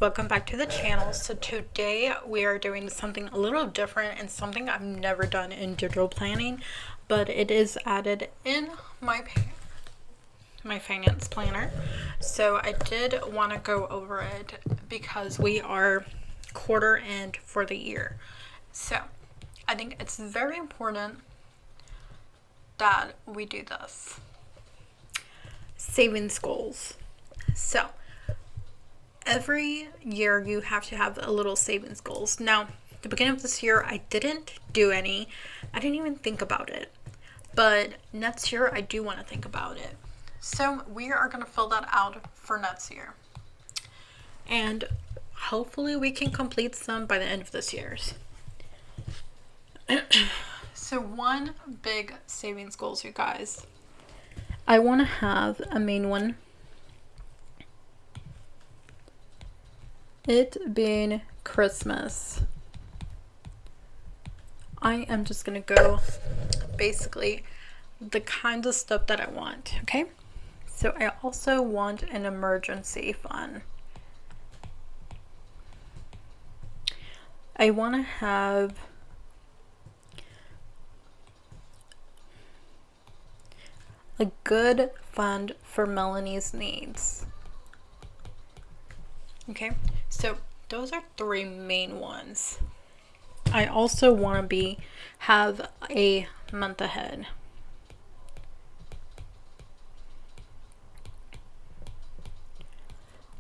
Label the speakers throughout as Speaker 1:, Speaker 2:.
Speaker 1: welcome back to the channel. So today we are doing something a little different and something I've never done in digital planning, but it is added in my finance planner. So I did want to go over it because we are quarter end for the year. So I think it's very important that we do this. Savings goals. So every year you have to have a little savings goals. Now, the beginning of this year, I didn't do any. I didn't even think about it. But next year, I do want to think about it. So we are going to fill that out for next year. And hopefully we can complete some by the end of this year. So one big savings goals, you guys. I want to have a main one. It being Christmas. I am just going to go basically the kinds of stuff that I want, okay? So I also want an emergency fund. I want to have a good fund for Melanie's needs. Okay, so those are three main ones. I also want to have a month ahead.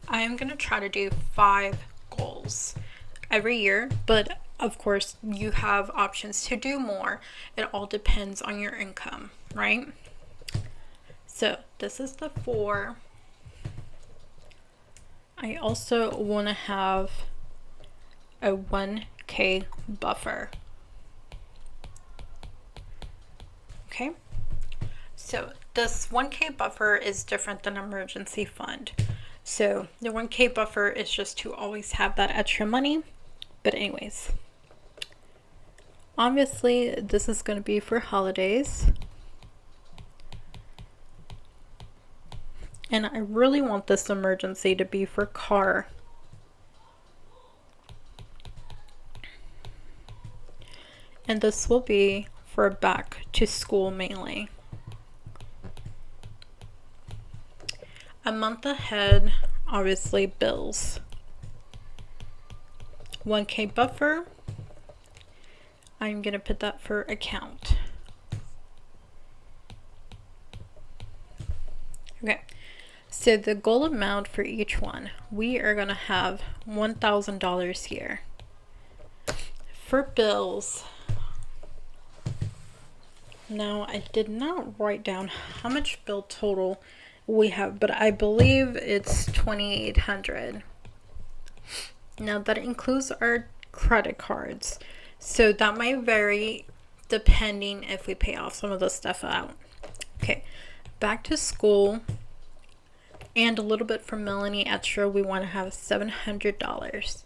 Speaker 1: I am going to try to do 5 goals every year, but of course you have options to do more. It all depends on your income, right? So this is the 4. I also want to have a 1K buffer. Okay, so this 1K buffer is different than emergency fund. So the 1K buffer is just to always have that extra money. But anyways, obviously this is going to be for holidays. And I really want this emergency to be for car. And this will be for back to school mainly. A month ahead, obviously bills. 1K buffer. I'm going to put that for account. Okay. So the goal amount for each one, we are going to have $1,000 here. For bills, now I did not write down how much bill total we have, but I believe it's $2,800. Now that includes our credit cards, so that might vary depending if we pay off some of the stuff out. Okay, back to school. And a little bit for Melanie extra, we want to have $700.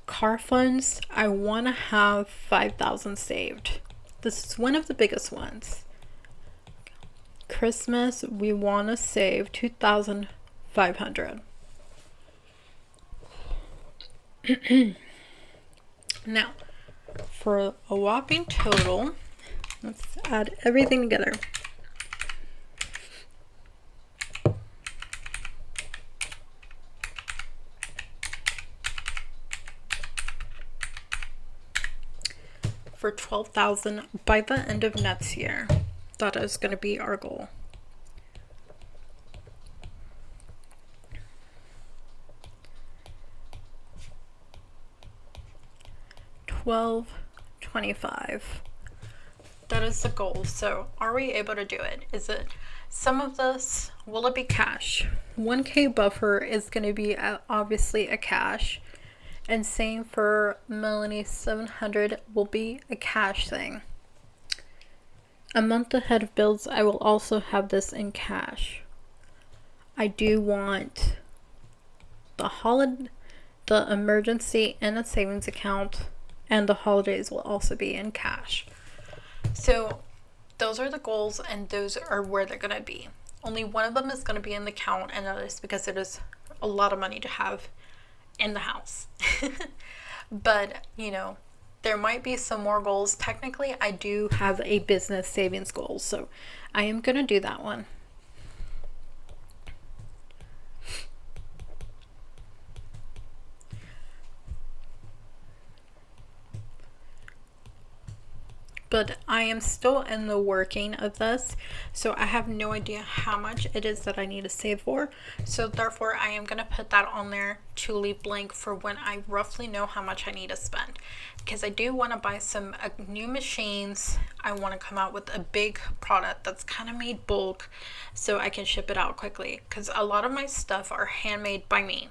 Speaker 1: Car funds, I want to have $5,000 saved. This is one of the biggest ones. Christmas, we want to save $2,500. Now, for a whopping total, let's add everything together. For $12,000 by the end of next year. That is going to be our goal. $1,225. That is the goal. So are we able to do it? Is it some of this? Will it be cash? 1K buffer is going to be obviously a cash. And same for Melanie, 700 will be a cash thing. A month ahead of bills, I will also have this in cash. I do want the emergency and a savings account, and the holidays will also be in cash. So those are the goals, and those are where they're going to be. Only one of them is going to be in the account, and that is because it is a lot of money to have in the house. But, you know, there might be some more goals. Technically, I do have a business savings goal, so I am going to do that one. But I am still in the working of this, so I have no idea how much it is that I need to save for. So therefore, I am going to put that on there to leave blank for when I roughly know how much I need to spend, because I do want to buy some new machines. I want to come out with a big product that's kind of made bulk so I can ship it out quickly, because a lot of my stuff are handmade by me.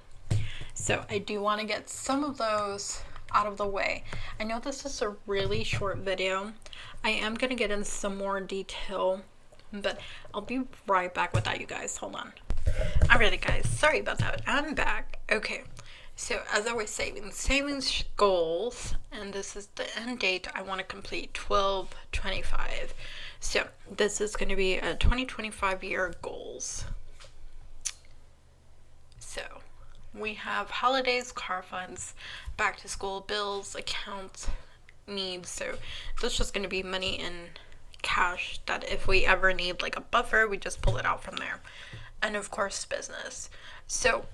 Speaker 1: So I do want to get some of those out of the way. I know this is a really short video. I am going to get in some more detail, but I'll be right back with that, you guys. Hold on. Alrighty, guys. Sorry about that. I'm back. Okay. So as I was saying, savings goals, and this is the end date I want to complete, 12/25. So this is going to be a 2025 year goals. So we have holidays, car funds, back to school, bills, accounts, needs. So that's just going to be money in cash that if we ever need like a buffer, we just pull it out from there. And of course, business. So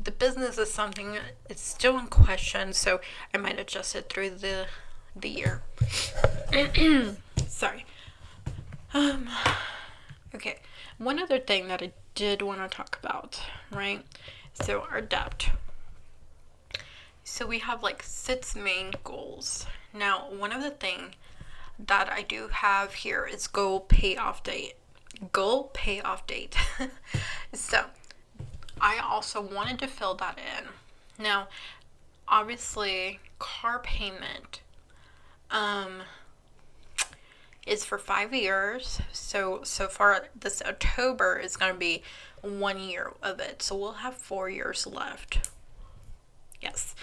Speaker 1: the business is something, it's still in question, so I might adjust it through the year. Sorry. Okay, one other thing that I did want to talk about, right? So our debt. So we have like 6 main goals. Now, one of the things that I do have here is goal payoff date. Goal payoff date. So I also wanted to fill that in. Now, obviously, car payment is for 5 years. So far this October is going to be 1 year of it. So we'll have 4 years left. Yes.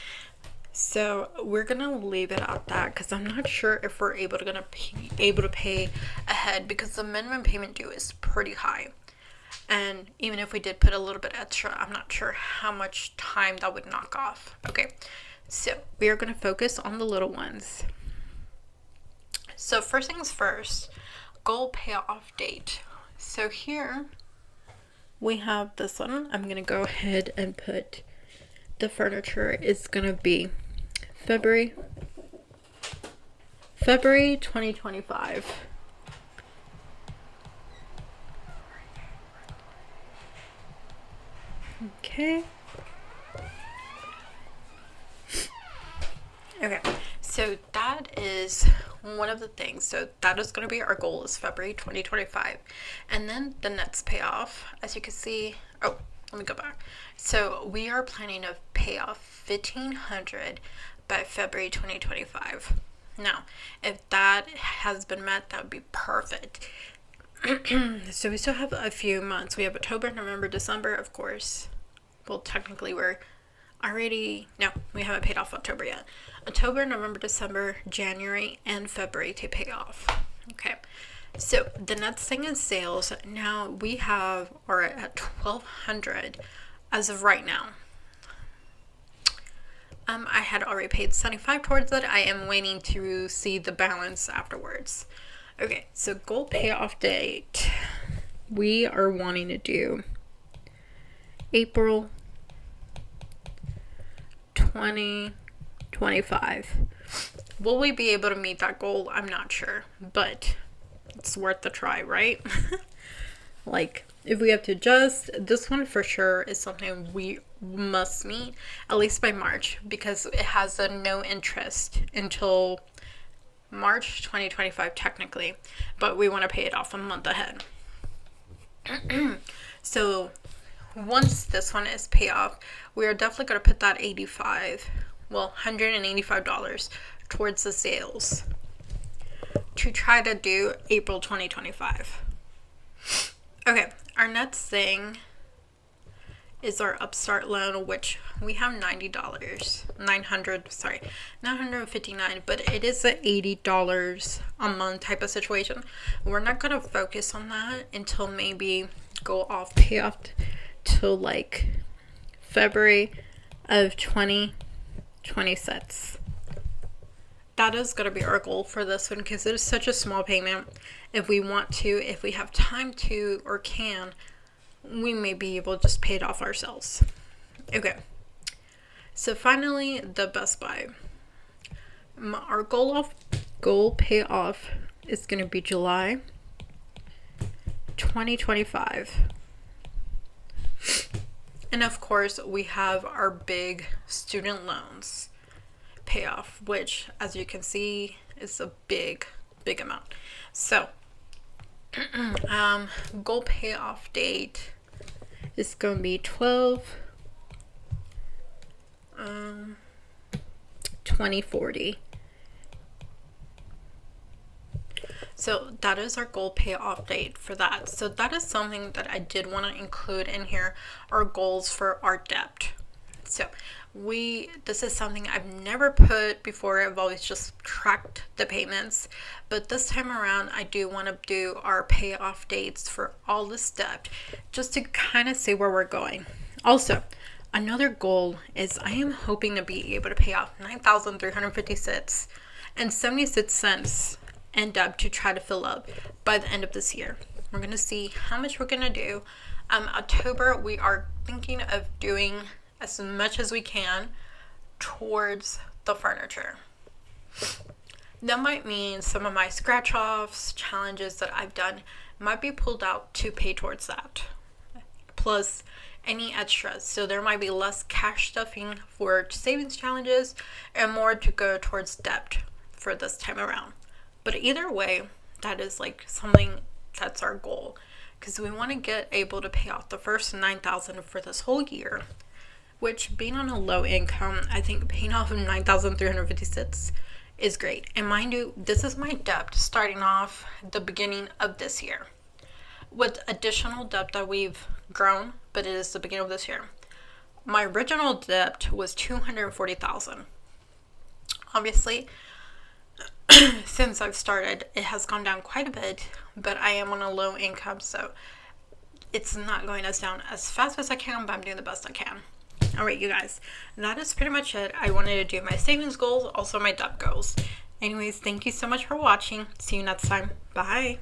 Speaker 1: So we're going to leave it at that because I'm not sure if we're able to pay ahead, because the minimum payment due is pretty high. And even if we did put a little bit extra, I'm not sure how much time that would knock off. Okay, so we are going to focus on the little ones. So first things first, goal payoff date. So here we have this one. I'm going to go ahead and put the furniture is going to be February 2025. Okay. Okay, so that is one of the things. So that is going to be our goal, is February 2025. And then the next payoff, as you can see, oh, let me go back. So we are planning to pay off $1,500 by February 2025. Now, if that has been met, that would be perfect. So we still have a few months. We have October, November, December, of course. Well, technically we're already, no, we haven't paid off October yet. October, November, December, January, and February to pay off. Okay, so the next thing is sales. Now we are at $1,200 as of right now. I had already paid $75 towards it. I am waiting to see the balance afterwards. Okay, so goal payoff date, we are wanting to do April 2025. Will we be able to meet that goal? I'm not sure, but it's worth the try, right? Like, if we have to adjust, this one for sure is something we must meet at least by March, because it has a no interest until March 2025 technically, but we want to pay it off a month ahead. So once this one is paid off, we are definitely going to put that $185 towards the sales to try to do April 2025. Okay, our next thing is our Upstart loan, which we have $959, but it is an $80 a month type of situation. We're not going to focus on that until maybe pay off till like February of 2026. That is going to be our goal for this one because it is such a small payment. If we want to, if we have time to or can, we may be able to just pay it off ourselves. Okay. So finally, the Best Buy. Our goal payoff is going to be July 2025. And of course, we have our big student loans payoff, which, as you can see, is a big amount. So, goal payoff date is going to be 12/2040. So that is our goal payoff date for that. So that is something that I did want to include in here, our goals for our debt. So this is something I've never put before. I've always just tracked the payments, but this time around I do want to do our payoff dates for all this debt just to kind of see where we're going. Also, another goal is I am hoping to be able to pay off $9,356.76 in debt to try to fill up by the end of this year. We're going to see how much we're going to do. October, we are thinking of doing as much as we can towards the furniture. That might mean some of my scratch offs, challenges that I've done might be pulled out to pay towards that, plus any extras. So there might be less cash stuffing for savings challenges and more to go towards debt for this time around. But either way, that is like something that's our goal, because we want to get able to pay off the first $9,000 for this whole year, which, being on a low income, I think paying off of $9,356 is great. And mind you, this is my debt starting off the beginning of this year, with additional debt that we've grown, but it is the beginning of this year. My original debt was $240,000. Obviously, since I've started, it has gone down quite a bit, but I am on a low income, so it's not going as down as fast as I can, but I'm doing the best I can. Alright, you guys, that is pretty much it. I wanted to do my savings goals, also my debt goals. Anyways, thank you so much for watching. See you next time. Bye.